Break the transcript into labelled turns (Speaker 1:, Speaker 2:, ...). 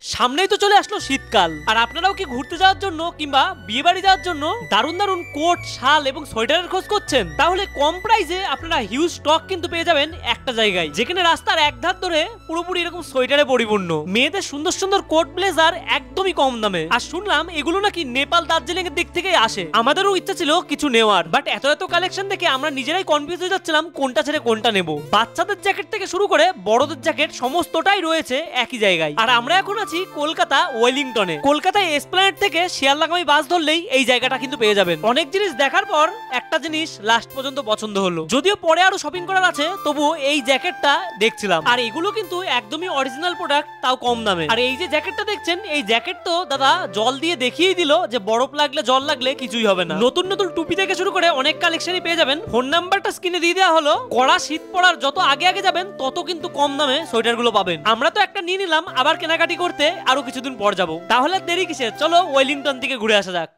Speaker 1: সামনেই তো চলে আসলো শীতকাল, আর আপনারাও কি ঘুরতে যাওয়ার জন্য কিংবা বিয়ে বাড়ি যাওয়ার জন্য দারুণ দারুণ কোট, শাল এবং সোয়েটারের খোঁজ করছেন? তাহলে কম প্রাইসে আপনারা হিউজ স্টক কিন্তু পেয়ে যাবেন একটা জায়গায়, যেখানে রাস্তার এক ধার ধরে পুরোপুরি এরকম সোয়েটারে পরিপূর্ণ। মেয়েদের সুন্দর সুন্দর কোট ব্লেজার একদমই কম দামে। আর শুনলাম এগুলো নাকি নেপাল, দার্জিলিং এর দিক থেকেই আসে। আমাদেরও ইচ্ছা ছিল কিছু নেওয়ার, বাট এত এত কালেকশন দেখে আমরা নিজেরাই কনফিউজ হয়ে যাচ্ছিলাম কোনটা ছেড়ে কোনটা নেব। বাচ্চাদের জ্যাকেট থেকে শুরু করে বড়দের জ্যাকেট সমস্তটাই রয়েছে একই জায়গায়। আর আমরা এখন আছি কলকাতা ওয়েলিংটনে। কলকাতায় এসপ্ল্যানেড থেকে শিয়ালদাগামী বাস ধরলেই এই জায়গাটা কিন্তু পেয়ে যাবেন। অনেক জিনিস দেখার পর একটা জিনিস লাস্ট পর্যন্ত পছন্দ হলো, যদিও পরে আরো শপিং করার আছে, তবু এই জ্যাকেটটা দেখছিলাম। আর এগুলো কিন্তু একদমই অরিজিনাল প্রোডাক্ট, তাও কম দামে। আর এই যে জ্যাকেটটা দেখছেন, এই জ্যাকেট তো দাদা জল দিয়ে দেখিয়ে দিল যে বরফ লাগলে, জল লাগলে কিছুই হবে না। নতুন নতুন টুপি থেকে শুরু করে অনেক কালেকশনই পেয়ে যাবেন। ফোন নাম্বারটা স্ক্রিনে দিয়ে দেওয়া হলো। কড়া শীত পড়ার যত আগে আগে যাবেন তত কিন্তু কম দামে সোয়েটার গুলো পাবেন। আমরা তো একটা নিয়ে নিলাম, আবার কেনাকাটি করতে আরো কিছুদিন পর যাবো। তাহলে দেরি কিসের, চলো ওয়েলিংটন থেকে ঘুরে আসা যাক।